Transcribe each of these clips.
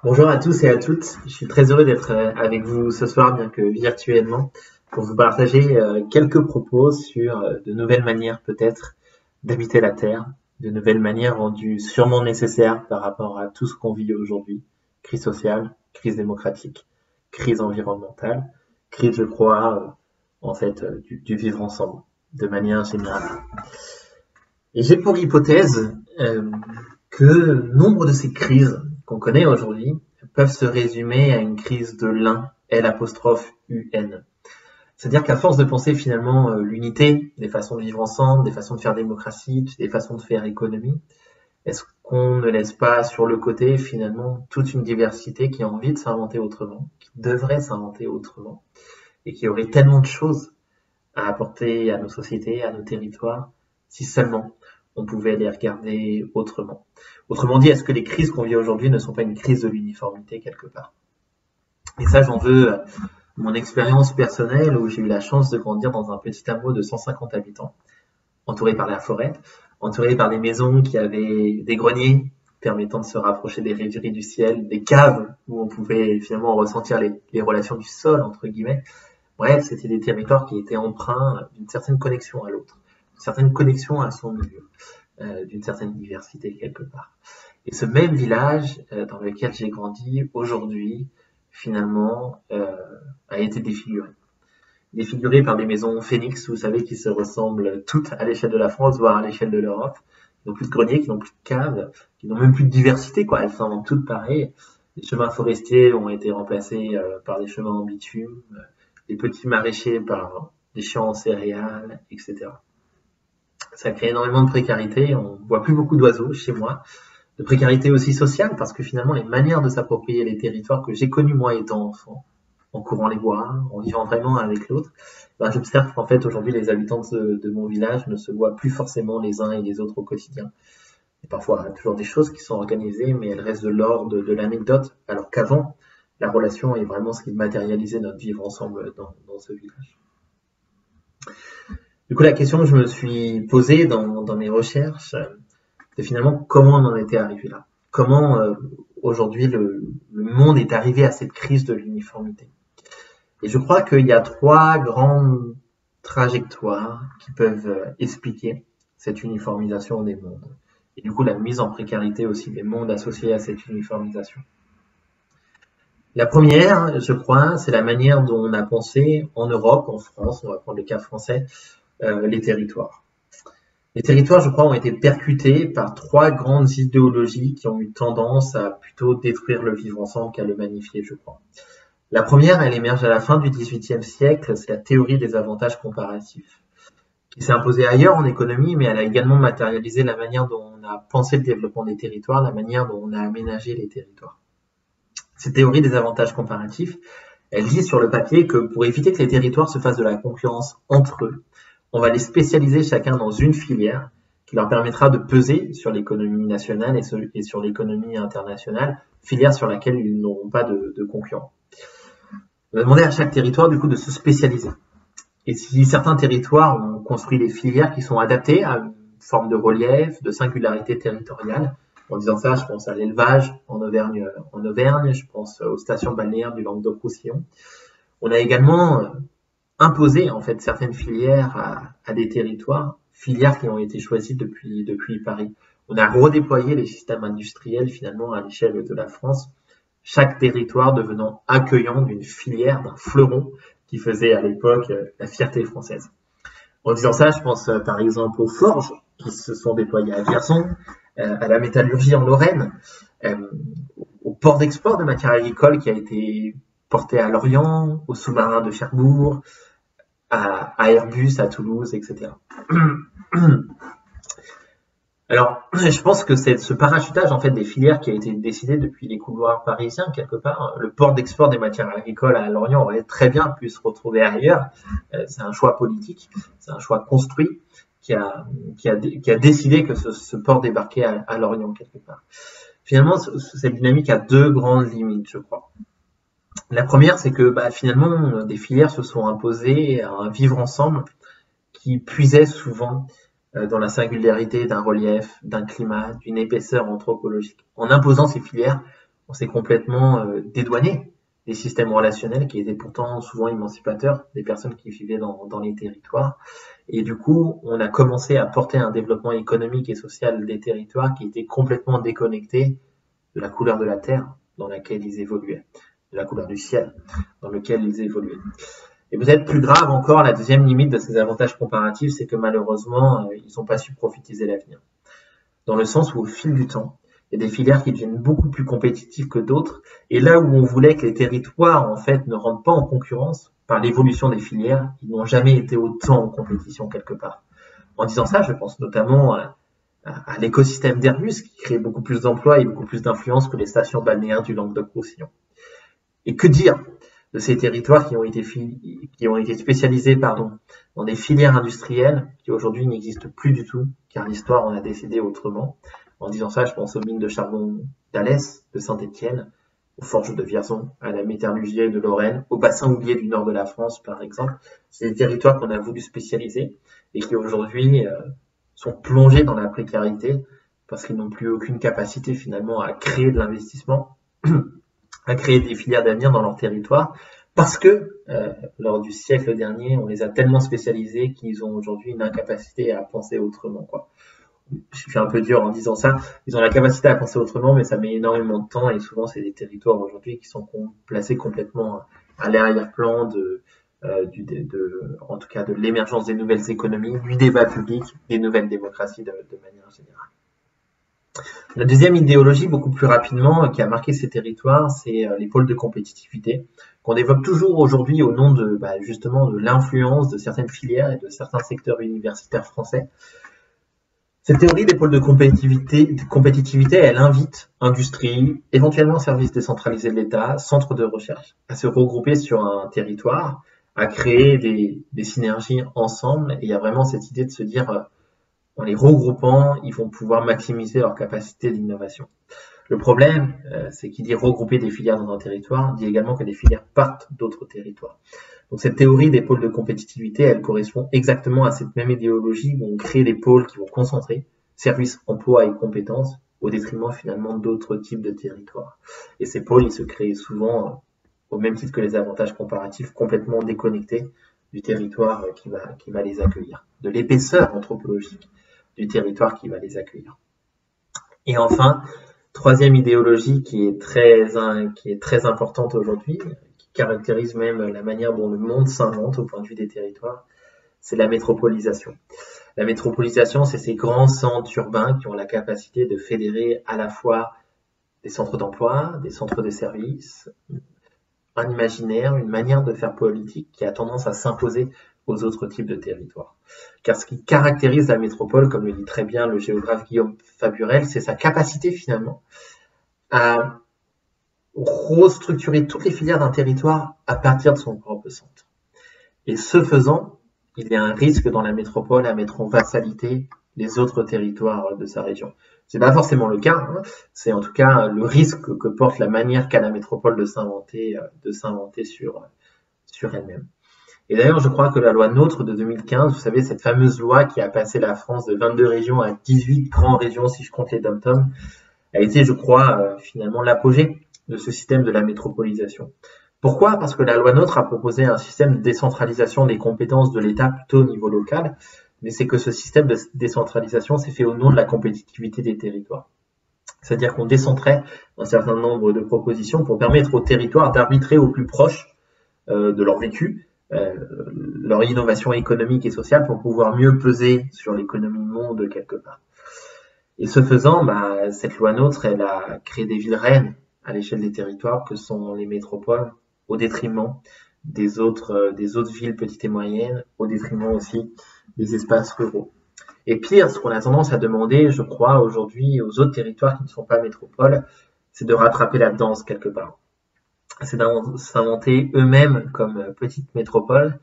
Bonjour à tous et à toutes. Je suis très heureux d'être avec vous ce soir, bien que virtuellement, pour vous partager quelques propos sur de nouvelles manières peut-être d'habiter la Terre, de nouvelles manières rendues sûrement nécessaires par rapport à tout ce qu'on vit aujourd'hui. Crise sociale, crise démocratique, crise environnementale, crise, je crois, du vivre ensemble, de manière générale. Et j'ai pour hypothèse que nombre de ces crises qu'on connaît aujourd'hui peuvent se résumer à une crise de l'un, L'-UN. C'est-à-dire qu'à force de penser finalement l'unité, des façons de vivre ensemble, des façons de faire démocratie, des façons de faire économie, est-ce qu'on ne laisse pas sur le côté finalement toute une diversité qui a envie de s'inventer autrement, qui devrait s'inventer autrement, et qui aurait tellement de choses à apporter à nos sociétés, à nos territoires, si seulement on pouvait les regarder autrement. Autrement dit, est-ce que les crises qu'on vit aujourd'hui ne sont pas une crise de l'uniformité quelque part? Et ça, j'en veux mon expérience personnelle où j'ai eu la chance de grandir dans un petit hameau de 150 habitants, entouré par la forêt, entouré par des maisons qui avaient des greniers permettant de se rapprocher des rêveries du ciel, des caves où on pouvait finalement ressentir les relations du sol, entre guillemets. Bref, c'était des territoires qui étaient empreints d'une certaine connexion à l'autre, d'une certaine connexion à son milieu, d'une certaine diversité quelque part. Et ce même village dans lequel j'ai grandi aujourd'hui, finalement, a été défiguré. Défiguré par des maisons phénix, vous savez, qui se ressemblent toutes à l'échelle de la France, voire à l'échelle de l'Europe, qui n'ont plus de greniers, qui n'ont plus de caves, qui n'ont même plus de diversité, quoi. Elles sont toutes pareilles. Les chemins forestiers ont été remplacés par des chemins en bitume, des petits maraîchers par des champs en céréales, etc. Ça crée énormément de précarité. On voit plus beaucoup d'oiseaux chez moi. De précarité aussi sociale, parce que finalement, les manières de s'approprier les territoires que j'ai connus moi étant enfant, en courant les bois, en vivant vraiment avec l'autre, ben, j'observe qu'en fait, aujourd'hui, les habitants de mon village ne se voient plus forcément les uns et les autres au quotidien. Et parfois, il y a toujours des choses qui sont organisées, mais elles restent de l'ordre de l'anecdote, alors qu'avant, la relation est vraiment ce qui matérialisait notre vivre ensemble dans ce village. Du coup, la question que je me suis posée dans mes recherches, c'est finalement comment on en était arrivé là. Comment aujourd'hui le monde est arrivé à cette crise de l'uniformité. Et je crois qu'il y a trois grandes trajectoires qui peuvent expliquer cette uniformisation des mondes. Et du coup, la mise en précarité aussi des mondes associés à cette uniformisation. La première, je crois, c'est la manière dont on a pensé en Europe, en France, on va prendre le cas français, les territoires. Les territoires, je crois, ont été percutés par trois grandes idéologies qui ont eu tendance à plutôt détruire le vivre ensemble qu'à le magnifier, je crois. La première, elle émerge à la fin du XVIIIe siècle, c'est la théorie des avantages comparatifs, qui s'est imposée ailleurs en économie, mais elle a également matérialisé la manière dont on a pensé le développement des territoires, la manière dont on a aménagé les territoires. Cette théorie des avantages comparatifs, elle dit sur le papier que pour éviter que les territoires se fassent de la concurrence entre eux, on va les spécialiser chacun dans une filière qui leur permettra de peser sur l'économie nationale et sur l'économie internationale, filière sur laquelle ils n'auront pas de concurrents. On va demander à chaque territoire du coup de se spécialiser. Et si certains territoires ont construit des filières qui sont adaptées à une forme de relief, de singularité territoriale, en disant ça, je pense à l'élevage en Auvergne, je pense aux stations balnéaires du Languedoc-Roussillon. On a également imposé en fait certaines filières à des territoires, filières qui ont été choisies depuis Paris. On a redéployé les systèmes industriels finalement à l'échelle de la France, chaque territoire devenant accueillant d'une filière, d'un fleuron qui faisait à l'époque la fierté française. En disant ça, je pense par exemple aux forges qui se sont déployées à Vierzon, à la métallurgie en Lorraine, au port d'export de matières agricoles qui a été porté à Lorient, aux sous-marins de Cherbourg, à Airbus, à Toulouse, etc. Alors, je pense que c'est ce parachutage en fait des filières qui a été décidé depuis les couloirs parisiens quelque part. Le port d'export des matières agricoles à Lorient aurait très bien pu se retrouver ailleurs. C'est un choix politique, c'est un choix construit qui a décidé que ce port débarquait à Lorient quelque part. Finalement, cette dynamique a deux grandes limites, je crois. La première, c'est que finalement, des filières se sont imposées à un vivre ensemble qui puisait souvent dans la singularité d'un relief, d'un climat, d'une épaisseur anthropologique. En imposant ces filières, on s'est complètement dédouané des systèmes relationnels qui étaient pourtant souvent émancipateurs des personnes qui vivaient dans les territoires. Et du coup, on a commencé à porter un développement économique et social des territoires qui était complètement déconnecté de la couleur de la terre dans laquelle ils évoluaient, de la couleur du ciel dans lequel ils évoluaient. Et peut-être plus grave encore, la deuxième limite de ces avantages comparatifs, c'est que malheureusement, ils n'ont pas su profitiser l'avenir. Dans le sens où au fil du temps, il y a des filières qui deviennent beaucoup plus compétitives que d'autres. Et là où on voulait que les territoires, en fait, ne rentrent pas en concurrence par l'évolution des filières, ils n'ont jamais été autant en compétition quelque part. En disant ça, je pense notamment à l'écosystème d'Airbus, qui crée beaucoup plus d'emplois et beaucoup plus d'influence que les stations balnéaires du Languedoc-Roussillon. Et que dire de ces territoires qui ont été spécialisés dans des filières industrielles qui aujourd'hui n'existent plus du tout, car l'histoire en a décidé autrement. En disant ça, je pense aux mines de charbon d'Alès, de Saint-Étienne, aux forges de Vierzon, à la métallurgie de Lorraine, au bassin houiller du nord de la France, par exemple. C'est des territoires qu'on a voulu spécialiser et qui aujourd'hui sont plongés dans la précarité parce qu'ils n'ont plus aucune capacité finalement à créer de l'investissement, à créer des filières d'avenir dans leur territoire, parce que lors du siècle dernier, on les a tellement spécialisés qu'ils ont aujourd'hui une incapacité à penser autrement, quoi. Je suis un peu dur en disant ça, ils ont la capacité à penser autrement, mais ça met énormément de temps et souvent c'est des territoires aujourd'hui qui sont placés complètement à l'arrière-plan en tout cas de l'émergence des nouvelles économies, du débat public, des nouvelles démocraties de manière générale. La deuxième idéologie, beaucoup plus rapidement, qui a marqué ces territoires, c'est les pôles de compétitivité, qu'on développe toujours aujourd'hui au nom justement de l'influence de certaines filières et de certains secteurs universitaires français. Cette théorie des pôles de compétitivité, elle invite industrie, éventuellement services décentralisés de l'État, centres de recherche, à se regrouper sur un territoire, à créer des synergies ensemble. Et il y a vraiment cette idée de se dire, en les regroupant, ils vont pouvoir maximiser leur capacité d'innovation. Le problème, c'est qu'il dit regrouper des filières dans un territoire, dit également que des filières partent d'autres territoires. Donc cette théorie des pôles de compétitivité, elle correspond exactement à cette même idéologie où on crée des pôles qui vont concentrer services, emplois et compétences au détriment finalement d'autres types de territoires. Et ces pôles, ils se créent souvent, au même titre que les avantages comparatifs, complètement déconnectés du territoire qui va les accueillir, de l'épaisseur anthropologique du territoire qui va les accueillir. Et enfin, troisième idéologie qui est très importante aujourd'hui, qui caractérise même la manière dont le monde s'invente au point de vue des territoires, c'est la métropolisation. La métropolisation, c'est ces grands centres urbains qui ont la capacité de fédérer à la fois des centres d'emploi, des centres de services, un imaginaire, une manière de faire politique qui a tendance à s'imposer aux autres types de territoires. Car ce qui caractérise la métropole, comme le dit très bien le géographe Guillaume Faburel, c'est sa capacité finalement à restructurer toutes les filières d'un territoire à partir de son propre centre. Et ce faisant, il y a un risque dans la métropole à mettre en vassalité les autres territoires de sa région. C'est pas forcément le cas, hein. C'est en tout cas le risque que porte la manière qu'a la métropole de s'inventer sur elle-même. Et d'ailleurs, je crois que la loi NOTRe de 2015, vous savez, cette fameuse loi qui a passé la France de 22 régions à 18 grandes régions, si je compte les dom-toms, a été, je crois, finalement l'apogée de ce système de la métropolisation. Pourquoi ? Parce que la loi NOTRe a proposé un système de décentralisation des compétences de l'État plutôt au niveau local, mais c'est que ce système de décentralisation s'est fait au nom de la compétitivité des territoires. C'est-à-dire qu'on décentrait un certain nombre de propositions pour permettre aux territoires d'arbitrer au plus proche de leur vécu, leur innovation économique et sociale pour pouvoir mieux peser sur l'économie monde quelque part. Et ce faisant, cette loi NOTRe, elle a créé des villes reines à l'échelle des territoires que sont les métropoles, au détriment des autres villes petites et moyennes, au détriment aussi des espaces ruraux. Et pire, ce qu'on a tendance à demander, je crois, aujourd'hui aux autres territoires qui ne sont pas métropoles, c'est de rattraper la danse quelque part. C'est d'inventer eux-mêmes comme petites métropoles.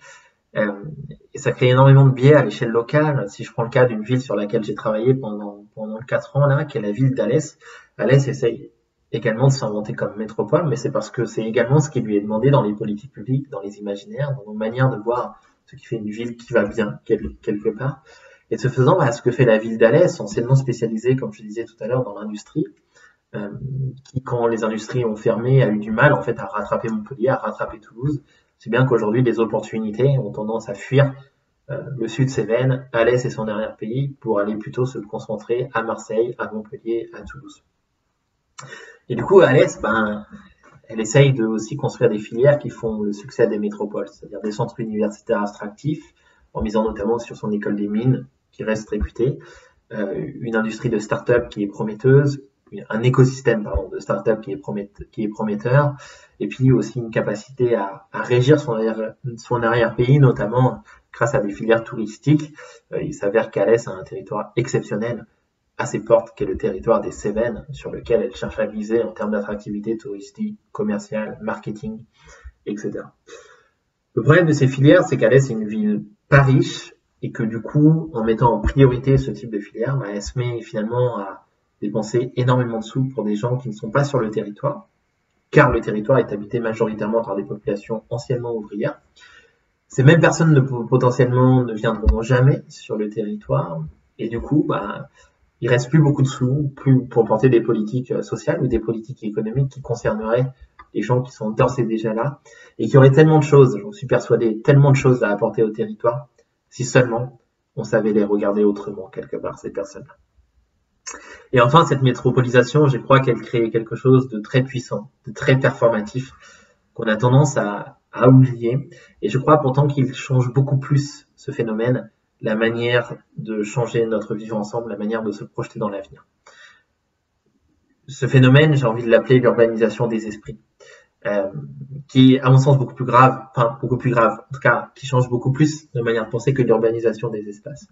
Et ça crée énormément de biais à l'échelle locale. Si je prends le cas d'une ville sur laquelle j'ai travaillé pendant 4 ans, là, qui est la ville d'Alès, Alès essaye également de s'inventer comme métropole, mais c'est parce que c'est également ce qui lui est demandé dans les politiques publiques, dans les imaginaires, dans nos manières de voir ce qui fait une ville qui va bien quelque part. Et ce faisant, ce que fait la ville d'Alès, anciennement spécialisée, comme je disais tout à l'heure, dans l'industrie, qui, quand les industries ont fermé, a eu du mal en fait à rattraper Montpellier, à rattraper Toulouse. C'est bien qu'aujourd'hui, les opportunités ont tendance à fuir le sud Cévennes, Alès et son arrière-pays pour aller plutôt se concentrer à Marseille, à Montpellier, à Toulouse. Et du coup, Alès, elle essaye de aussi construire des filières qui font le succès des métropoles, c'est-à-dire des centres universitaires attractifs, en misant notamment sur son école des mines, qui reste réputée, une industrie de start-up qui est prometteuse, un écosystème de start-up qui est prometteur, et puis aussi une capacité à régir son arrière-pays, notamment grâce à des filières touristiques. Il s'avère qu'Alès a un territoire exceptionnel à ses portes, qui est le territoire des Cévennes, sur lequel elle cherche à viser en termes d'attractivité touristique, commerciale, marketing, etc. Le problème de ces filières, c'est qu'Alès est une ville pas riche, et que du coup, en mettant en priorité ce type de filière, elle se met finalement à dépenser énormément de sous pour des gens qui ne sont pas sur le territoire, car le territoire est habité majoritairement par des populations anciennement ouvrières. Ces mêmes personnes potentiellement ne viendront jamais sur le territoire, et du coup, il reste plus beaucoup de sous pour porter des politiques sociales ou des politiques économiques qui concerneraient les gens qui sont d'ores et déjà là, et qui auraient tellement de choses, j'en suis persuadé, tellement de choses à apporter au territoire, si seulement on savait les regarder autrement quelque part, ces personnes-là. Et enfin, cette métropolisation, je crois qu'elle crée quelque chose de très puissant, de très performatif, qu'on a tendance à oublier. Et je crois pourtant qu'il change beaucoup plus, ce phénomène, la manière de changer notre vivre ensemble, la manière de se projeter dans l'avenir. Ce phénomène, j'ai envie de l'appeler l'urbanisation des esprits, qui est à mon sens beaucoup plus grave, en tout cas, qui change beaucoup plus de manière de penser que l'urbanisation des espaces.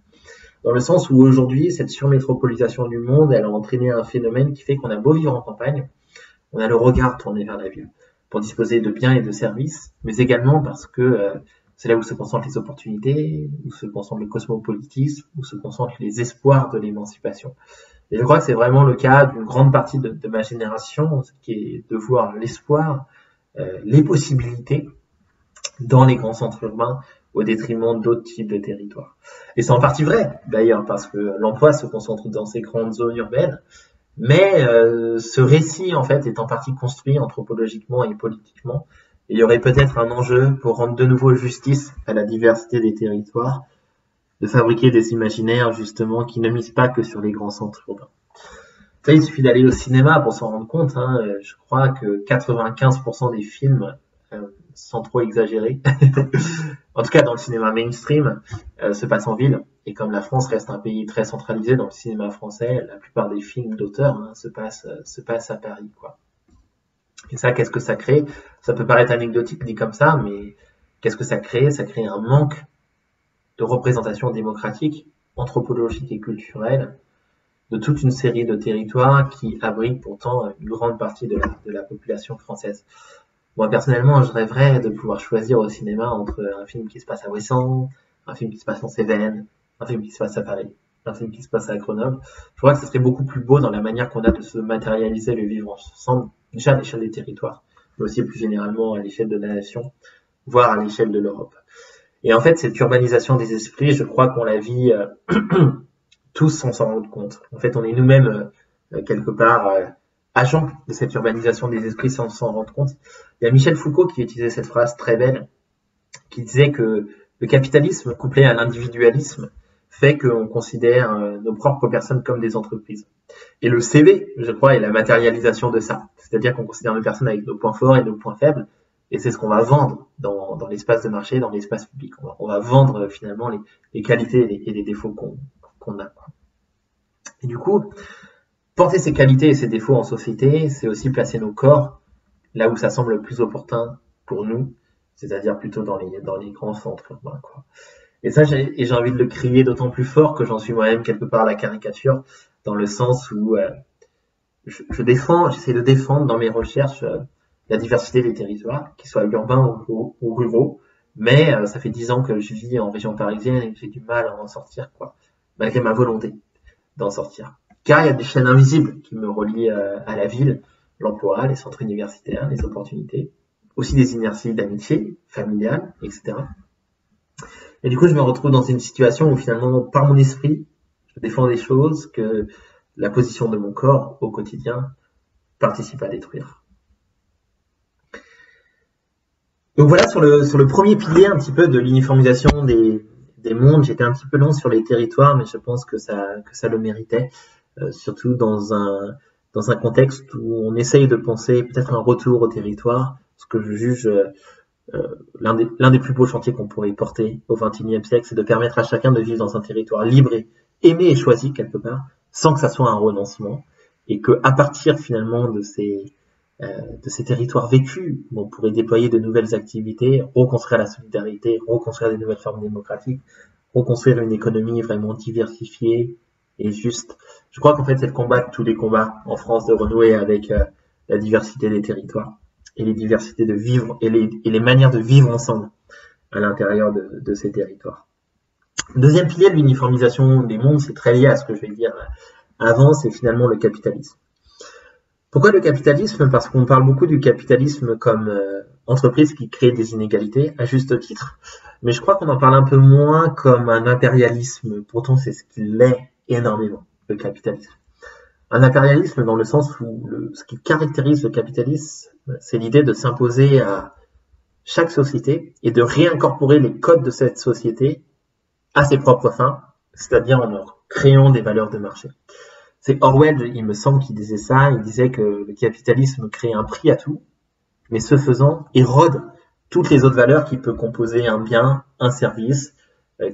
Dans le sens où aujourd'hui, cette surmétropolisation du monde, elle a entraîné un phénomène qui fait qu'on a beau vivre en campagne, on a le regard tourné vers la ville pour disposer de biens et de services, mais également parce que c'est là où se concentrent les opportunités, où se concentre le cosmopolitisme, où se concentrent les espoirs de l'émancipation. Et je crois que c'est vraiment le cas d'une grande partie de ma génération, qui est de voir l'espoir, les possibilités dans les grands centres urbains au détriment d'autres types de territoires. Et c'est en partie vrai, d'ailleurs, parce que l'emploi se concentre dans ces grandes zones urbaines, mais ce récit, en fait, est en partie construit anthropologiquement et politiquement. Et il y aurait peut-être un enjeu pour rendre de nouveau justice à la diversité des territoires, de fabriquer des imaginaires, justement, qui ne misent pas que sur les grands centres urbains. Ça, il suffit d'aller au cinéma pour s'en rendre compte. Je crois que 95% des films, sans trop exagérer, en tout cas dans le cinéma mainstream, se passent en ville. Et comme la France reste un pays très centralisé dans le cinéma français, la plupart des films d'auteurs se passent à Paris, quoi. Et ça, qu'est-ce que ça crée? Ça peut paraître anecdotique dit comme ça, mais qu'est-ce que ça crée? Ça crée un manque de représentation démocratique, anthropologique et culturelle de toute une série de territoires qui abritent pourtant une grande partie de la population française. Moi, personnellement, je rêverais de pouvoir choisir au cinéma entre un film qui se passe à Ouessant, un film qui se passe en Cévennes, un film qui se passe à Paris, un film qui se passe à Grenoble. Je crois que ce serait beaucoup plus beau dans la manière qu'on a de se matérialiser le vivre ensemble, déjà à l'échelle des territoires, mais aussi plus généralement à l'échelle de la nation, voire à l'échelle de l'Europe. Et en fait, cette urbanisation des esprits, je crois qu'on la vit tous sans s'en rendre compte. En fait, on est nous-mêmes, quelque part, agents de cette urbanisation des esprits sans s'en rendre compte. Il y a Michel Foucault qui utilisait cette phrase très belle, qui disait que le capitalisme couplé à l'individualisme fait qu'on considère nos propres personnes comme des entreprises. Et le CV, je crois, est la matérialisation de ça. C'est-à-dire qu'on considère nos personnes avec nos points forts et nos points faibles, et c'est ce qu'on va vendre dans l'espace de marché, dans l'espace public. On va vendre finalement les qualités et les défauts qu'on a. Et du coup, porter ces qualités et ces défauts en société, c'est aussi placer nos corps là où ça semble le plus opportun pour nous, c'est-à-dire plutôt dans les grands centres urbains, quoi. Et ça, j'ai envie de le crier d'autant plus fort que j'en suis moi-même quelque part la caricature, dans le sens où j'essaie de défendre dans mes recherches la diversité des territoires, qu'ils soient urbains ou ruraux, mais ça fait 10 ans que je vis en région parisienne et que j'ai du mal à en sortir, quoi, malgré ma volonté d'en sortir. Car il y a des chaînes invisibles qui me relient à la ville, l'emploi, les centres universitaires, les opportunités, aussi des inerties d'amitié, familiales, etc. Et du coup, je me retrouve dans une situation où finalement, par mon esprit, je défends des choses que la position de mon corps au quotidien participent à détruire. Donc voilà sur le premier pilier un petit peu de l'uniformisation des mondes. J'étais un petit peu long sur les territoires, mais je pense que ça le méritait, surtout dans un contexte où on essaye de penser peut-être un retour au territoire, ce que je juge l'un des plus beaux chantiers qu'on pourrait porter au XXIe siècle, c'est de permettre à chacun de vivre dans un territoire libre et aimé et choisi quelque part, sans que ça soit un renoncement, et que à partir finalement de ces territoires vécus, on pourrait déployer de nouvelles activités, reconstruire la solidarité, reconstruire des nouvelles formes démocratiques, reconstruire une économie vraiment diversifiée et juste. Je crois qu'en fait, c'est le combat de tous les combats en France de renouer avec la diversité des territoires et les diversités de vivre et les manières de vivre ensemble à l'intérieur de ces territoires. Deuxième pilier de l'uniformisation des mondes, c'est très lié à ce que je vais dire avant, c'est finalement le capitalisme. Pourquoi le capitalisme? Parce qu'on parle beaucoup du capitalisme comme entreprise qui crée des inégalités, à juste titre, mais je crois qu'on en parle un peu moins comme un impérialisme, pourtant c'est ce qu'il est énormément, le capitalisme. Un impérialisme dans le sens où ce qui caractérise le capitalisme, c'est l'idée de s'imposer à chaque société et de réincorporer les codes de cette société à ses propres fins, c'est-à-dire en leur créant des valeurs de marché. C'est Orwell, il me semble, qui disait ça. Il disait que le capitalisme crée un prix à tout, mais ce faisant, érode toutes les autres valeurs qui peuvent composer un bien, un service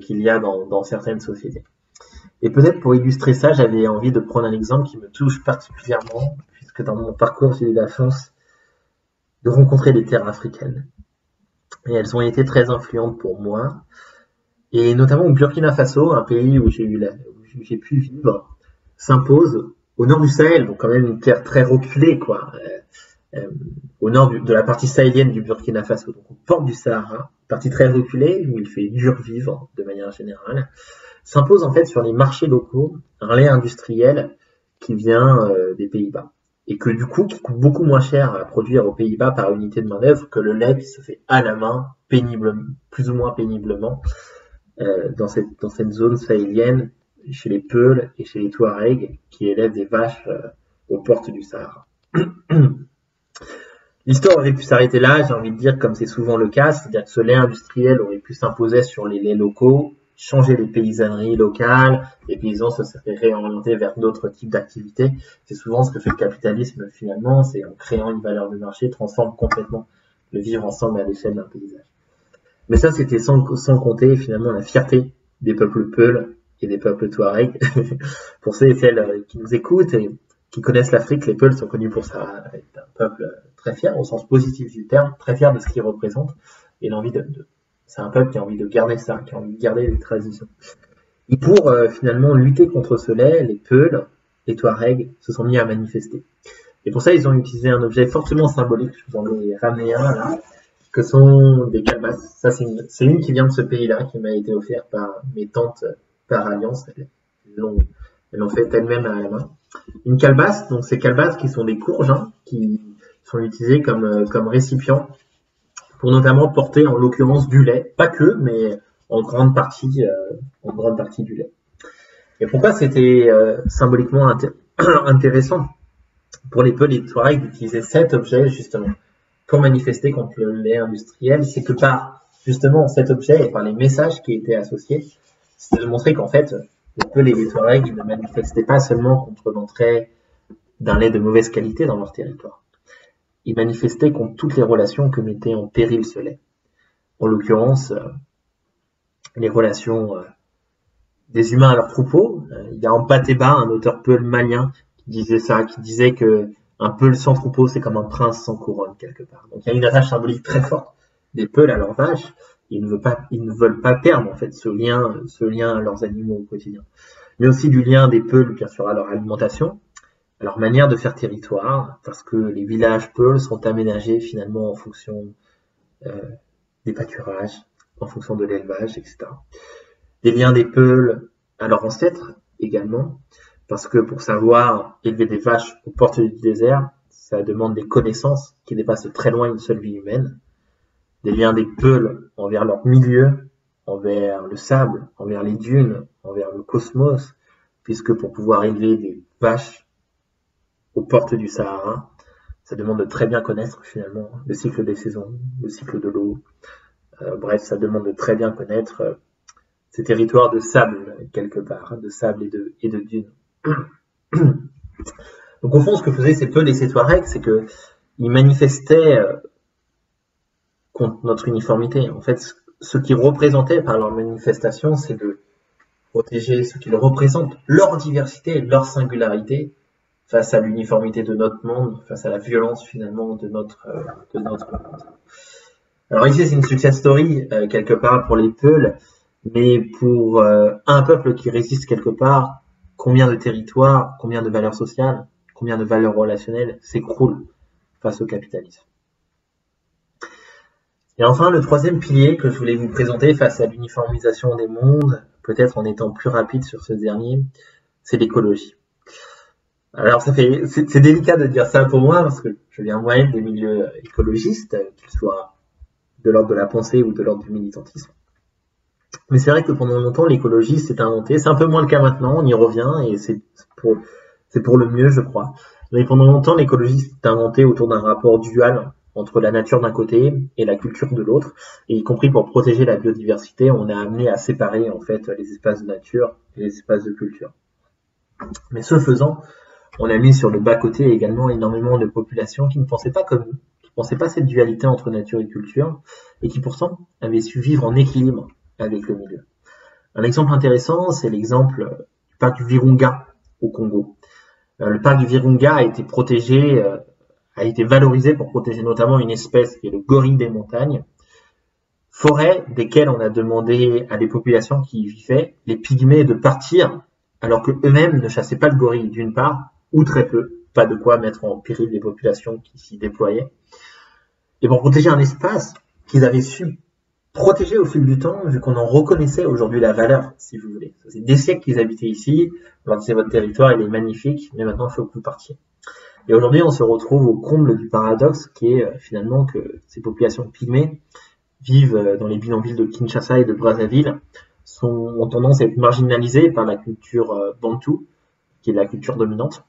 qu'il y a dans certaines sociétés. Et peut-être pour illustrer ça, j'avais envie de prendre un exemple qui me touche particulièrement, puisque dans mon parcours, j'ai eu la chance de rencontrer des terres africaines. Et elles ont été très influentes pour moi. Et notamment au Burkina Faso, un pays où j'ai pu vivre, s'impose au nord du Sahel, donc quand même une terre très reculée, quoi, au nord de la partie sahélienne du Burkina Faso, donc aux portes du Sahara, partie très reculée, où il fait dur vivre de manière générale, s'impose en fait sur les marchés locaux un lait industriel qui vient des Pays-Bas, et que du coup, qui coûte beaucoup moins cher à produire aux Pays-Bas par unité de main-d'œuvre que le lait qui se fait à la main, plus ou moins péniblement, dans cette zone sahélienne, chez les Peuls et chez les Touaregs qui élèvent des vaches aux portes du Sahara. L'histoire aurait pu s'arrêter là, j'ai envie de dire, comme c'est souvent le cas, c'est-à-dire que ce lait industriel aurait pu s'imposer sur les laits locaux, changer les paysanneries locales, les paysans se seraient réorientés vers d'autres types d'activités. C'est souvent ce que fait le capitalisme finalement, c'est en créant une valeur de marché, transforme complètement le vivre ensemble à l'échelle d'un paysage. Mais ça, c'était sans compter finalement la fierté des peuples Peuls et des peuples Touaregs. Pour ceux et celles qui nous écoutent et qui connaissent l'Afrique, les Peuls sont connus pour ça, être un peuple très fier, au sens positif du terme, très fier de ce qu'ils représentent, et l'envie c'est un peuple qui a envie de garder ça, qui a envie de garder les traditions. Et pour finalement lutter contre ce lait, les Peuls, les Touaregs se sont mis à manifester. Et pour ça, ils ont utilisé un objet fortement symbolique, je vous en ai ramené un là, que sont des calebasses. Ça, c'est une qui vient de ce pays-là, qui m'a été offerte par mes tantes par alliance. Elles l'ont fait elles-mêmes à la main. Une calebasse, donc ces calebasses qui sont des courges, hein, qui sont utilisées comme récipients pour notamment porter en l'occurrence du lait, pas que, mais en grande partie du lait. Et pourquoi c'était symboliquement intéressant pour les Peuls et les Touaregs d'utiliser cet objet justement pour manifester contre le lait industriel, c'est que par justement cet objet et par les messages qui étaient associés, c'est de montrer qu'en fait, les Peuls et les Touaregs, ils ne manifestaient pas seulement contre l'entrée d'un lait de mauvaise qualité dans leur territoire. Ils manifestaient contre toutes les relations que mettait en péril ce lait. En l'occurrence, les relations des humains à leurs troupeaux. Il y a Mpateba, un auteur Peul malien, qui disait ça, qui disait que un Peul sans troupeau, c'est comme un prince sans couronne, quelque part. Donc il y a une attache symbolique très forte des Peuls à leurs vaches. Ils ne veulent pas perdre, en fait, ce lien à leurs animaux au quotidien. Mais aussi du lien des Peuls, bien sûr, à leur alimentation, à leur manière de faire territoire, parce que les villages Peuls sont aménagés, finalement, en fonction des pâturages, en fonction de l'élevage, etc. Des liens des Peuls à leurs ancêtres, également, parce que pour savoir élever des vaches aux portes du désert, ça demande des connaissances qui dépassent très loin une seule vie humaine. Des liens des Peuls envers leur milieu, envers le sable, envers les dunes, envers le cosmos, puisque pour pouvoir élever des vaches aux portes du Sahara, Ça demande de très bien connaître finalement le cycle des saisons, le cycle de l'eau. Bref, ça demande de très bien connaître ces territoires de sable quelque part, de sable et de dunes. Donc au fond, ce que faisaient ces peuples et ces Touaregs, c'est que ils manifestaient contre notre uniformité. En fait, ce qu'ils représentaient par leur manifestation, c'est de protéger ce qu'ils représentent, leur diversité, leur singularité, face à l'uniformité de notre monde, face à la violence finalement de notre monde. Alors ici, c'est une success story quelque part pour les Peuls, mais pour un peuple qui résiste quelque part, combien de territoires, combien de valeurs sociales, combien de valeurs relationnelles s'écroulent face au capitalisme. Et enfin, le troisième pilier que je voulais vous présenter face à l'uniformisation des mondes, peut-être en étant plus rapide sur ce dernier, c'est l'écologie. Alors c'est délicat de dire ça pour moi, parce que je viens moi-même des milieux écologistes, qu'ils soient de l'ordre de la pensée ou de l'ordre du militantisme. Mais c'est vrai que pendant longtemps, l'écologie s'est inventée. C'est un peu moins le cas maintenant, on y revient, et c'est pour le mieux, je crois. Mais pendant longtemps, l'écologie s'est inventée autour d'un rapport dual entre la nature d'un côté et la culture de l'autre, et y compris pour protéger la biodiversité, on a amené à séparer en fait les espaces de nature et les espaces de culture. Mais ce faisant, on a mis sur le bas-côté également énormément de populations qui ne pensaient pas comme nous, qui ne pensaient pas cette dualité entre nature et culture, et qui pourtant avaient su vivre en équilibre avec le milieu. Un exemple intéressant, c'est l'exemple du parc du Virunga au Congo. Le parc du Virunga a été protégé, a été valorisé pour protéger notamment une espèce qui est le gorille des montagnes, forêt desquelles on a demandé à des populations qui y vivaient, les pygmées, de partir, alors que eux-mêmes ne chassaient pas le gorille d'une part, ou très peu, pas de quoi mettre en péril les populations qui s'y déployaient, et pour protéger un espace qu'ils avaient su protéger au fil du temps, vu qu'on en reconnaissait aujourd'hui la valeur, si vous voulez. Ça fait des siècles qu'ils habitaient ici, on leur disait votre territoire, il est magnifique, mais maintenant il faut que vous partiez. Et aujourd'hui, on se retrouve au comble du paradoxe qui est finalement que ces populations pygmées vivent dans les bidonvilles de Kinshasa et de Brazzaville, ont tendance à être marginalisées par la culture bantou, qui est la culture dominante,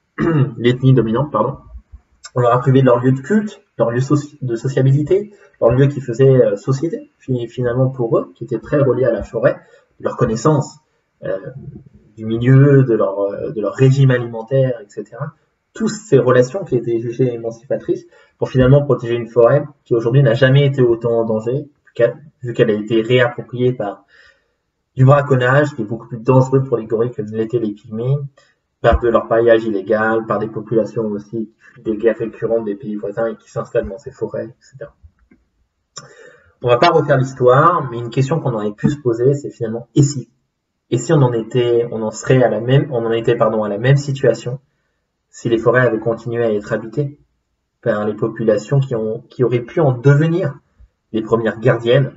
l'ethnie dominante, pardon. On leur a privé de leur lieu de culte, leur lieu de sociabilité, leur lieu qui faisait société, finalement pour eux, qui était très relié à la forêt, de leur connaissance du milieu, de leur régime alimentaire, etc. Toutes ces relations qui étaient jugées émancipatrices pour finalement protéger une forêt qui aujourd'hui n'a jamais été autant en danger, vu qu'elle a été réappropriée par du braconnage, qui est beaucoup plus dangereux pour les gorilles que ne l'étaient les pygmées, par de leur paillage illégal, par des populations aussi qui fuient des guerres récurrentes des pays voisins et qui s'installent dans ces forêts, etc. On va pas refaire l'histoire, mais une question qu'on aurait pu se poser, c'est finalement et si on en était à la même situation si les forêts avaient continué à être habitées par les populations qui auraient pu en devenir les premières gardiennes,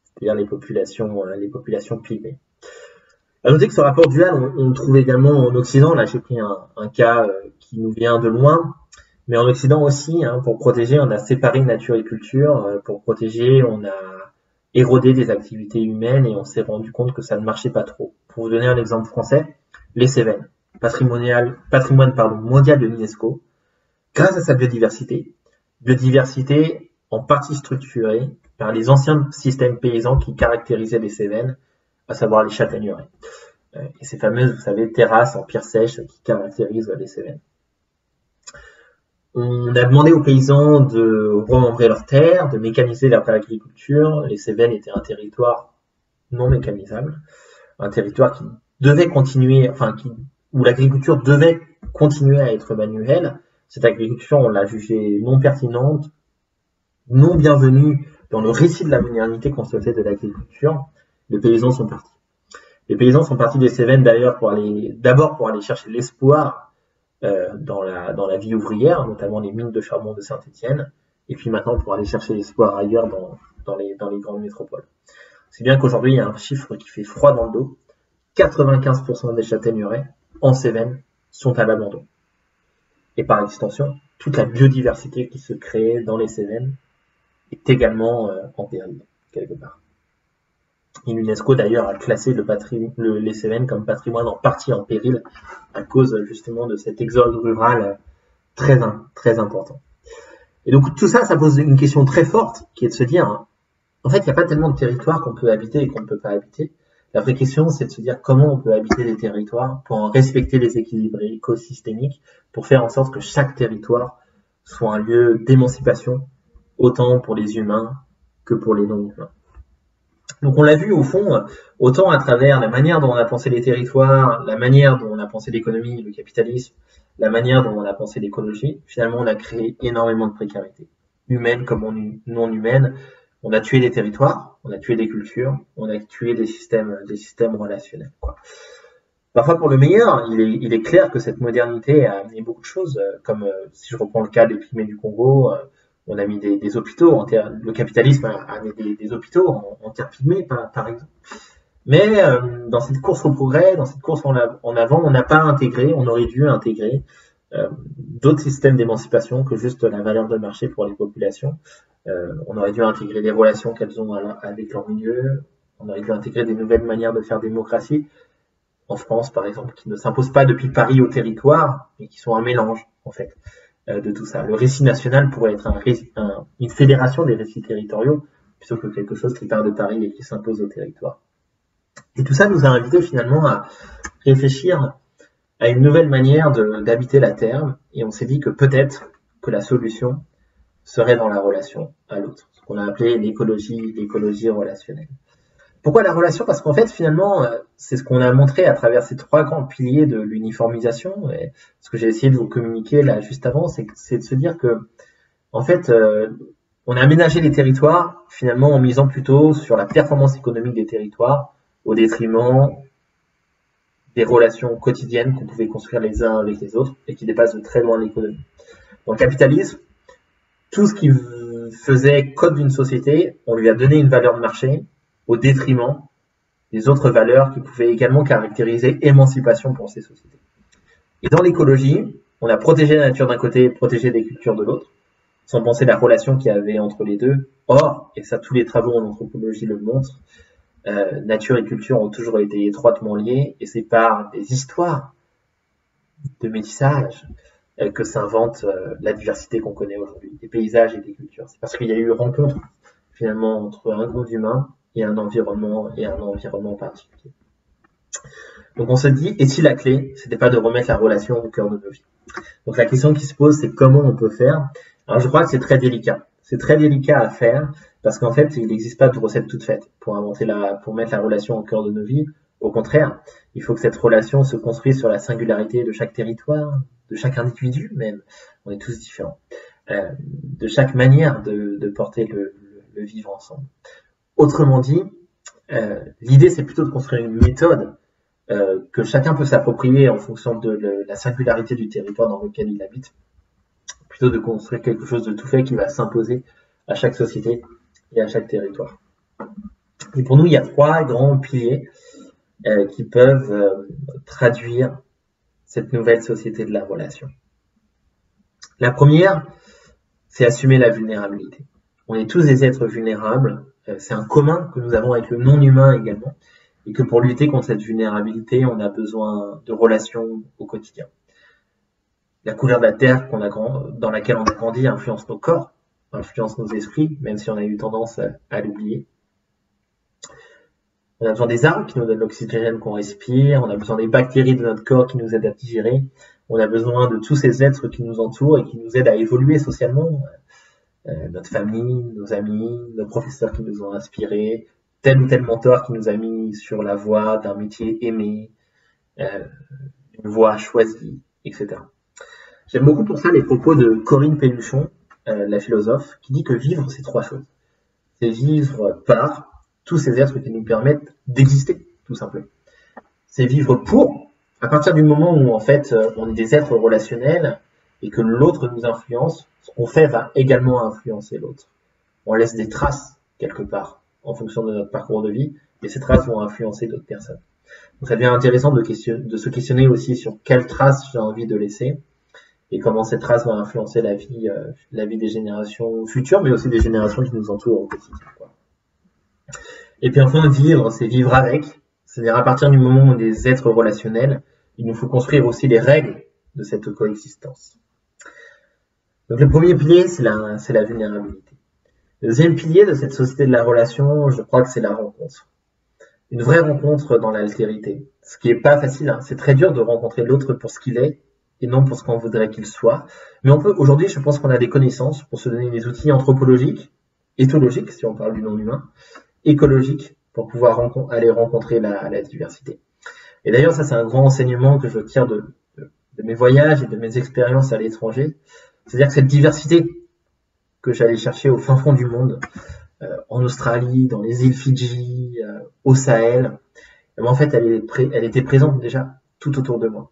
c'est-à-dire les populations pygmées. À noter que ce rapport dual, on le trouve également en Occident. Là, j'ai pris un cas qui nous vient de loin, mais en Occident aussi, pour protéger, on a séparé nature et culture. Pour protéger, on a érodé des activités humaines et on s'est rendu compte que ça ne marchait pas trop. Pour vous donner un exemple français, les Cévennes, patrimoine mondial de l'UNESCO, grâce à sa biodiversité en partie structurée par les anciens systèmes paysans qui caractérisaient les Cévennes, à savoir les châtaigneraies. Et ces fameuses, vous savez, terrasses en pierre sèche qui caractérisent les Cévennes. On a demandé aux paysans de remembrer leurs terres, de mécaniser leur agriculture. Les Cévennes étaient un territoire non mécanisable, un territoire qui devait continuer, où l'agriculture devait continuer à être manuelle. Cette agriculture, on l'a jugée non pertinente, non bienvenue dans le récit de la modernité qu'on se fait de l'agriculture. Les paysans sont partis. Les paysans sont partis des Cévennes d'ailleurs d'abord pour aller chercher l'espoir dans la vie ouvrière, notamment les mines de charbon de Saint-Étienne, et puis maintenant pour aller chercher l'espoir ailleurs dans les grandes métropoles. C'est bien qu'aujourd'hui il y a un chiffre qui fait froid dans le dos. 95% des châtaigneraies en Cévennes sont à l'abandon. Et par extension, toute la biodiversité qui se crée dans les Cévennes est également en péril, quelque part. Et l'UNESCO d'ailleurs a classé les Cévennes comme patrimoine en partie en péril à cause justement de cet exode rural très important. Et donc tout ça, ça pose une question très forte, qui est de se dire, hein, en fait, il n'y a pas tellement de territoires qu'on peut habiter et qu'on ne peut pas habiter. La vraie question, c'est de se dire comment on peut habiter des territoires pour en respecter les équilibres écosystémiques, pour faire en sorte que chaque territoire soit un lieu d'émancipation, autant pour les humains que pour les non-humains. Donc on l'a vu au fond, autant à travers la manière dont on a pensé les territoires, la manière dont on a pensé l'économie, le capitalisme, la manière dont on a pensé l'écologie, finalement on a créé énormément de précarité, humaine comme non humaine. On a tué des territoires, on a tué des cultures, on a tué des systèmes relationnels, quoi. Parfois pour le meilleur, il est clair que cette modernité a amené beaucoup de choses, comme si je reprends le cas des Crimées du Congo, on a mis des hôpitaux, le capitalisme a amené des hôpitaux en terre pygmée, par exemple. Mais dans cette course au progrès, dans cette course en avant, on n'a pas intégré, on aurait dû intégrer d'autres systèmes d'émancipation que juste la valeur de marché pour les populations. On aurait dû intégrer les relations qu'elles ont avec leur milieu, on aurait dû intégrer des nouvelles manières de faire démocratie, en France par exemple, qui ne s'imposent pas depuis Paris au territoire, mais qui sont un mélange en fait de tout ça. Le récit national pourrait être une fédération des récits territoriaux, plutôt que quelque chose qui part de Paris et qui s'impose au territoire. Et tout ça nous a invités finalement à réfléchir à une nouvelle manière d'habiter la Terre, et on s'est dit que peut-être que la solution serait dans la relation à l'autre, ce qu'on a appelé l'écologie relationnelle. Pourquoi la relation? Parce qu'en fait, finalement, c'est ce qu'on a montré à travers ces trois grands piliers de l'uniformisation, et ce que j'ai essayé de vous communiquer là juste avant, c'est de se dire que, en fait, on a aménagé les territoires, finalement, en misant plutôt sur la performance économique des territoires, au détriment des relations quotidiennes qu'on pouvait construire les uns avec les autres, et qui dépassent de très loin l'économie. Dans le capitalisme, tout ce qui faisait code d'une société, on lui a donné une valeur de marché au détriment des autres valeurs qui pouvaient également caractériser émancipation pour ces sociétés. Et dans l'écologie, on a protégé la nature d'un côté, protégé des cultures de l'autre, sans penser la relation qu'il y avait entre les deux. Or, et ça tous les travaux en anthropologie le montrent, nature et culture ont toujours été étroitement liées, et c'est par des histoires de métissage que s'invente la diversité qu'on connaît aujourd'hui, des paysages et des cultures. C'est parce qu'il y a eu rencontre finalement entre un groupe d'humains et un environnement particulier. Donc on se dit, et si la clé, c'était pas de remettre la relation au cœur de nos vies? Donc la question qui se pose, c'est comment on peut faire? Alors je crois que c'est très délicat. C'est très délicat à faire parce qu'en fait, il n'existe pas de recette toute faite pour mettre la relation au cœur de nos vies. Au contraire, il faut que cette relation se construise sur la singularité de chaque territoire, de chaque individu même. On est tous différents. De chaque manière de porter le vivre ensemble. Autrement dit, l'idée c'est plutôt de construire une méthode que chacun peut s'approprier en fonction de la singularité du territoire dans lequel il habite, plutôt de construire quelque chose de tout fait qui va s'imposer à chaque société et à chaque territoire. Et pour nous, il y a trois grands piliers qui peuvent traduire cette nouvelle société de la relation. La première, c'est assumer la vulnérabilité. On est tous des êtres vulnérables, c'est un commun que nous avons avec le non-humain également, et que pour lutter contre cette vulnérabilité, on a besoin de relations au quotidien. La couleur de la terre dans laquelle on a grandi influence nos corps, influence nos esprits, même si on a eu tendance à l'oublier. On a besoin des arbres qui nous donnent l'oxygène qu'on respire, on a besoin des bactéries de notre corps qui nous aident à digérer, on a besoin de tous ces êtres qui nous entourent et qui nous aident à évoluer socialement. Notre famille, nos amis, nos professeurs qui nous ont inspirés, tel ou tel mentor qui nous a mis sur la voie d'un métier aimé, une voie choisie, etc. J'aime beaucoup pour ça les propos de Corinne Pelluchon, la philosophe, qui dit que vivre, c'est trois choses. C'est vivre par tous ces êtres qui nous permettent d'exister, tout simplement. C'est vivre pour, à partir du moment où en fait on est des êtres relationnels et que l'autre nous influence, ce qu'on fait va également influencer l'autre. On laisse des traces quelque part en fonction de notre parcours de vie, et ces traces vont influencer d'autres personnes. Donc ça devient intéressant de se questionner aussi sur quelles traces j'ai envie de laisser et comment ces traces vont influencer la vie des générations futures, mais aussi des générations qui nous entourent au quotidien, quoi. Et puis enfin, vivre, c'est vivre avec. C'est-à-dire à partir du moment où on est des êtres relationnels, il nous faut construire aussi les règles de cette coexistence. Donc le premier pilier, c'est la vulnérabilité. Le deuxième pilier de cette société de la relation, je crois que c'est la rencontre. Une vraie rencontre dans l'altérité. Ce qui est pas facile, hein. C'est très dur de rencontrer l'autre pour ce qu'il est et non pour ce qu'on voudrait qu'il soit. Mais on peut, aujourd'hui, je pense qu'on a des connaissances pour se donner des outils anthropologiques, éthologiques, si on parle du non-humain, écologiques, pour pouvoir aller rencontrer la diversité. Et d'ailleurs, ça, c'est un grand enseignement que je tire de mes voyages et de mes expériences à l'étranger. C'est-à-dire que cette diversité que j'allais chercher au fin fond du monde, en Australie, dans les îles Fidji, au Sahel, en fait, elle était présente déjà tout autour de moi.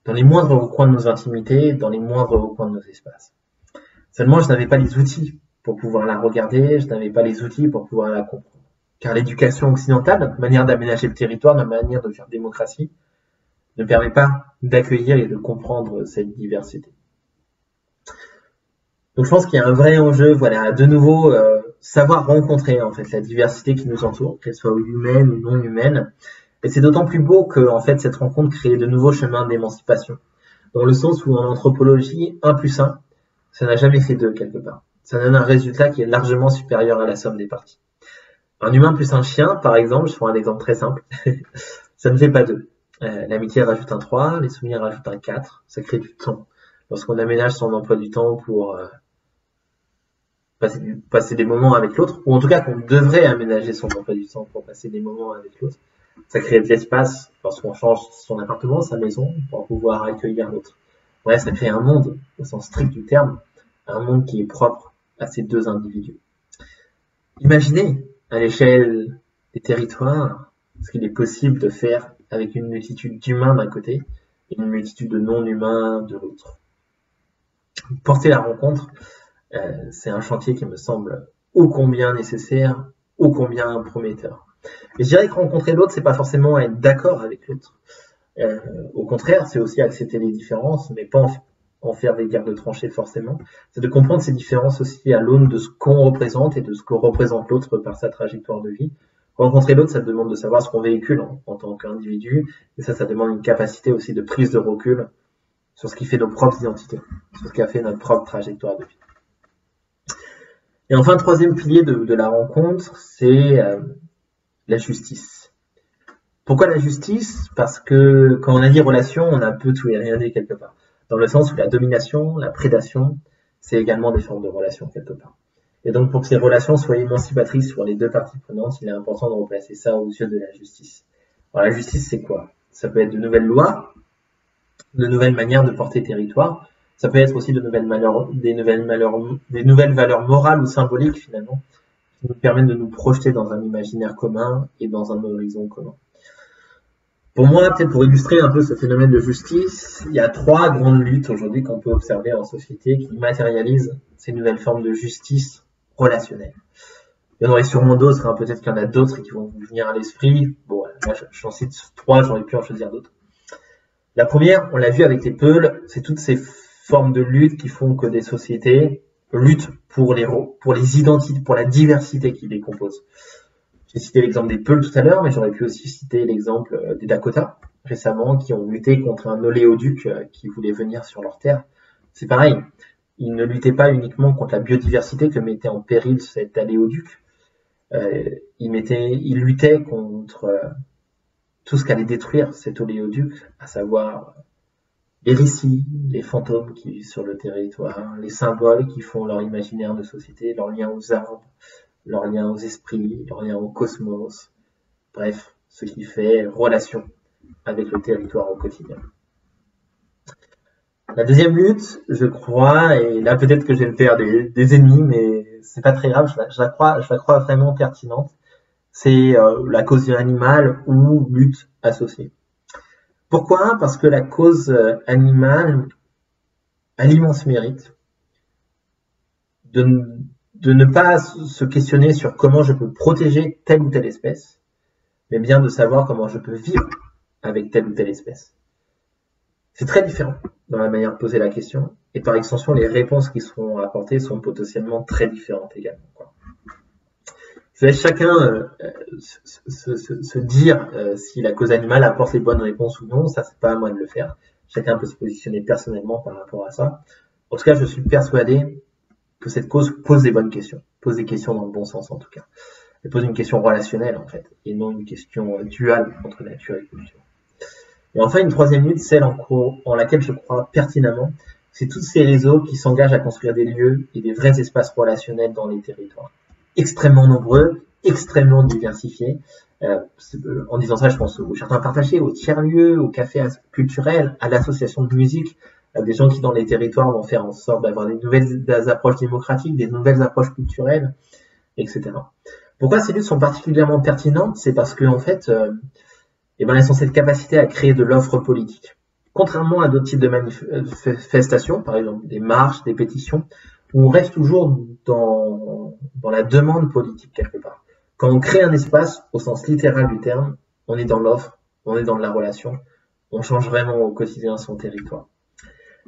Dans les moindres recoins de nos intimités, dans les moindres recoins de nos espaces. Seulement, je n'avais pas les outils pour pouvoir la regarder, je n'avais pas les outils pour pouvoir la comprendre. Car l'éducation occidentale, notre manière d'aménager le territoire, notre manière de faire démocratie, ne permet pas d'accueillir et de comprendre cette diversité. Donc je pense qu'il y a un vrai enjeu, voilà, de nouveau, savoir rencontrer en fait la diversité qui nous entoure, qu'elle soit humaine ou non humaine. Et c'est d'autant plus beau que en fait cette rencontre crée de nouveaux chemins d'émancipation. Dans le sens où en anthropologie, 1 plus 1, ça n'a jamais fait 2 quelque part. Ça donne un résultat qui est largement supérieur à la somme des parties. Un humain plus un chien, par exemple, je prends un exemple très simple, ça ne fait pas 2. L'amitié rajoute un 3, les souvenirs rajoutent un 4, ça crée du temps. Lorsqu'on aménage son emploi du temps pour passer des moments avec l'autre, ou en tout cas qu'on devrait aménager son emploi du temps pour passer des moments avec l'autre, ça crée de l'espace lorsqu'on change son appartement, sa maison, pour pouvoir accueillir l'autre. Ouais, ça crée un monde, au sens strict du terme, un monde qui est propre à ces 2 individus. Imaginez, à l'échelle des territoires, ce qu'il est possible de faire avec une multitude d'humains d'un côté et une multitude de non-humains de l'autre. Porter la rencontre, c'est un chantier qui me semble ô combien nécessaire, ô combien prometteur. Et je dirais que rencontrer l'autre, c'est pas forcément être d'accord avec l'autre. Au contraire, c'est aussi accepter les différences, mais pas en faire des guerres de tranchées forcément. C'est de comprendre ces différences aussi à l'aune de ce qu'on représente et de ce que représente l'autre par sa trajectoire de vie. Rencontrer l'autre, ça demande de savoir ce qu'on véhicule en tant qu'individu, et ça demande une capacité aussi de prise de recul sur ce qui fait nos propres identités, sur ce qui a fait notre propre trajectoire de vie. Et enfin, le troisième pilier de la rencontre, c'est la justice. Pourquoi la justice? Parce que quand on a dit relation, on a un peu tout et rien dit quelque part. Dans le sens où la domination, la prédation, c'est également des formes de relations quelque part. Et donc pour que ces relations soient émancipatrices pour les 2 parties prenantes, il est important de replacer ça aux yeux de la justice. Alors la justice, c'est quoi? Ça peut être de nouvelles lois, de nouvelles manières de porter territoire. Ça peut être aussi des nouvelles valeurs morales ou symboliques finalement, qui nous permettent de nous projeter dans un imaginaire commun et dans un horizon commun. Pour moi, peut-être pour illustrer un peu ce phénomène de justice, il y a 3 grandes luttes aujourd'hui qu'on peut observer en société qui matérialisent ces nouvelles formes de justice relationnelle. Il y en aurait sûrement d'autres, hein, peut-être qu'il y en a d'autres qui vont vous venir à l'esprit. Bon, là, j'en cite 3, j'aurais pu en choisir d'autres. La première, on l'a vu avec les Peuls, c'est toutes ces formes de lutte qui font que des sociétés luttent pour les identités, pour la diversité qui les compose. J'ai cité l'exemple des Peuls tout à l'heure, mais j'aurais pu aussi citer l'exemple des Dakota, récemment, qui ont lutté contre un oléoduc qui voulait venir sur leur terre. C'est pareil, ils ne luttaient pas uniquement contre la biodiversité que mettait en péril cet oléoduc, ils luttaient contre tout ce qu'allait détruire cet oléoduc, à savoir les récits, les fantômes qui vivent sur le territoire, les symboles qui font leur imaginaire de société, leur lien aux arbres, leur lien aux esprits, leur lien au cosmos, bref, ce qui fait relation avec le territoire au quotidien. La deuxième lutte, je crois, et là peut-être que je vais me faire des ennemis, mais c'est pas très grave, je la crois vraiment pertinente, c'est la cause animale ou lutte associée. Pourquoi? Parce que la cause animale a l'immense mérite de ne pas se questionner sur comment je peux protéger telle ou telle espèce, mais bien de savoir comment je peux vivre avec telle ou telle espèce. C'est très différent dans la manière de poser la question, et par extension, les réponses qui seront apportées sont potentiellement très différentes également. Je laisse chacun se dire si la cause animale apporte les bonnes réponses ou non, ça c'est pas à moi de le faire. Chacun peut se positionner personnellement par rapport à ça. En tout cas, je suis persuadé que cette cause pose des bonnes questions, pose des questions dans le bon sens en tout cas. Elle pose une question relationnelle en fait, et non une question duale entre nature et culture. Et enfin, une troisième lutte, celle en laquelle je crois pertinemment, c'est tous ces réseaux qui s'engagent à construire des lieux et des vrais espaces relationnels dans les territoires. Extrêmement nombreux, extrêmement diversifiés. En disant ça, je pense aux jardins partagés, aux tiers-lieux, aux cafés culturels, à l'association de musique, à des gens qui dans les territoires vont faire en sorte d'avoir des nouvelles approches démocratiques, des nouvelles approches culturelles, etc. Pourquoi ces luttes sont particulièrement pertinentes? C'est parce que en fait, elles ont cette capacité à créer de l'offre politique. Contrairement à d'autres types de manifestations, par exemple des marches, des pétitions, où on reste toujours dans la demande politique quelque part. Quand on crée un espace, au sens littéral du terme, on est dans l'offre, on est dans la relation, on change vraiment au quotidien son territoire.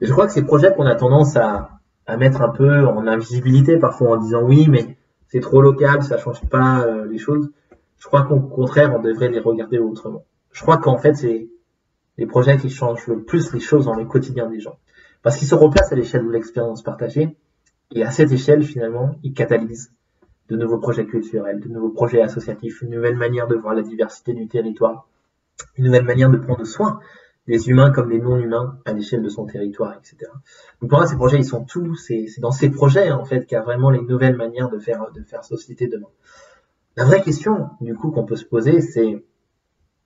Et je crois que ces projets qu'on a tendance à mettre un peu en invisibilité, parfois en disant oui, mais c'est trop local, ça change pas les choses. Je crois qu'au contraire, on devrait les regarder autrement. Je crois qu'en fait, c'est les projets qui changent le plus les choses dans le quotidien des gens. Parce qu'ils se replacent à l'échelle de l'expérience partagée, et à cette échelle, finalement, ils catalysent de nouveaux projets culturels, de nouveaux projets associatifs, une nouvelle manière de voir la diversité du territoire, une nouvelle manière de prendre soin des humains comme des non-humains à l'échelle de son territoire, etc. Donc pour moi, ces projets, ils sont tous, c'est dans ces projets, en fait, qu'il y a vraiment les nouvelles manières de faire société demain. La vraie question, du coup, qu'on peut se poser, c'est,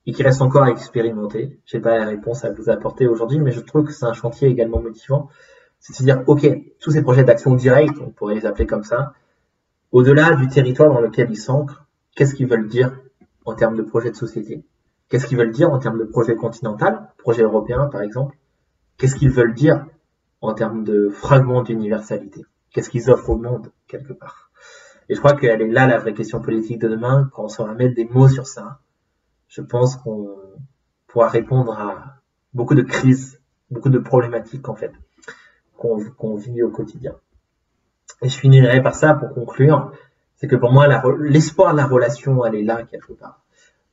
et qui reste encore à expérimenter, je n'ai pas la réponse à vous apporter aujourd'hui, mais je trouve que c'est un chantier également motivant, c'est de se dire, ok, tous ces projets d'action directe, on pourrait les appeler comme ça, au-delà du territoire dans lequel ils s'ancrent, qu'est-ce qu'ils veulent dire en termes de projet de société? Qu'est-ce qu'ils veulent dire en termes de projet continental, projet européen par exemple? Qu'est-ce qu'ils veulent dire en termes de fragments d'universalité? Qu'est-ce qu'ils offrent au monde quelque part? Et je crois qu'elle est là la vraie question politique de demain, quand on saura mettre des mots sur ça. Je pense qu'on pourra répondre à beaucoup de crises, beaucoup de problématiques en fait, qu'on vit au quotidien. Et je finirai par ça pour conclure, c'est que pour moi, l'espoir de la relation, elle est là quelque part.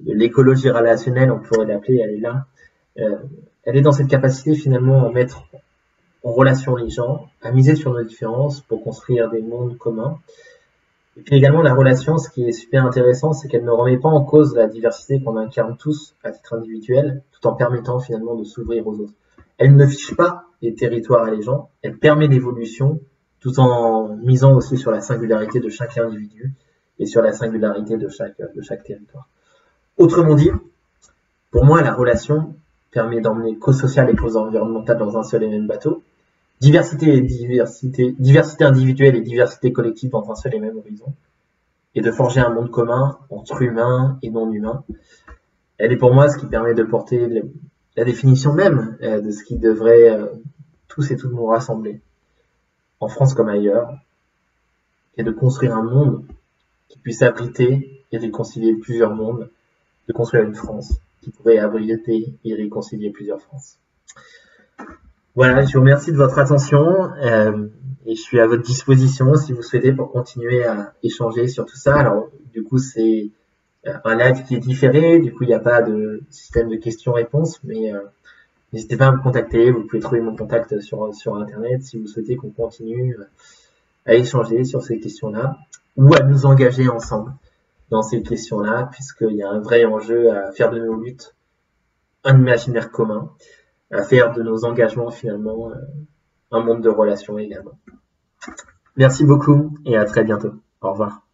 L'écologie relationnelle, on pourrait l'appeler, elle est là. Elle est dans cette capacité finalement à mettre en relation les gens, à miser sur nos différences pour construire des mondes communs. Et puis également la relation, ce qui est super intéressant, c'est qu'elle ne remet pas en cause la diversité qu'on incarne tous à titre individuel, tout en permettant finalement de s'ouvrir aux autres. Elle ne fiche pas les territoires et les gens, elle permet l'évolution, tout en misant aussi sur la singularité de chaque individu et sur la singularité de chaque territoire. Autrement dit, pour moi, la relation permet d'emmener cause sociale et cause environnementale dans un seul et même bateau, diversité individuelle et diversité collective dans un seul et même horizon, et de forger un monde commun entre humains et non humains. Elle est pour moi ce qui permet de porter la définition même de ce qui devrait tous et toutes nous rassembler, en France comme ailleurs, et de construire un monde qui puisse abriter et réconcilier plusieurs mondes, de construire une France qui pourrait abriter et réconcilier plusieurs Frances. Voilà, je vous remercie de votre attention et je suis à votre disposition si vous souhaitez pour continuer à échanger sur tout ça. Alors, du coup, c'est un live qui est différé, du coup, il n'y a pas de système de questions-réponses, mais n'hésitez pas à me contacter. Vous pouvez trouver mon contact sur Internet si vous souhaitez qu'on continue à échanger sur ces questions-là ou à nous engager ensemble dans ces questions-là, puisqu'il y a un vrai enjeu à faire de nos luttes un imaginaire commun, à faire de nos engagements finalement un monde de relations également. Merci beaucoup et à très bientôt. Au revoir.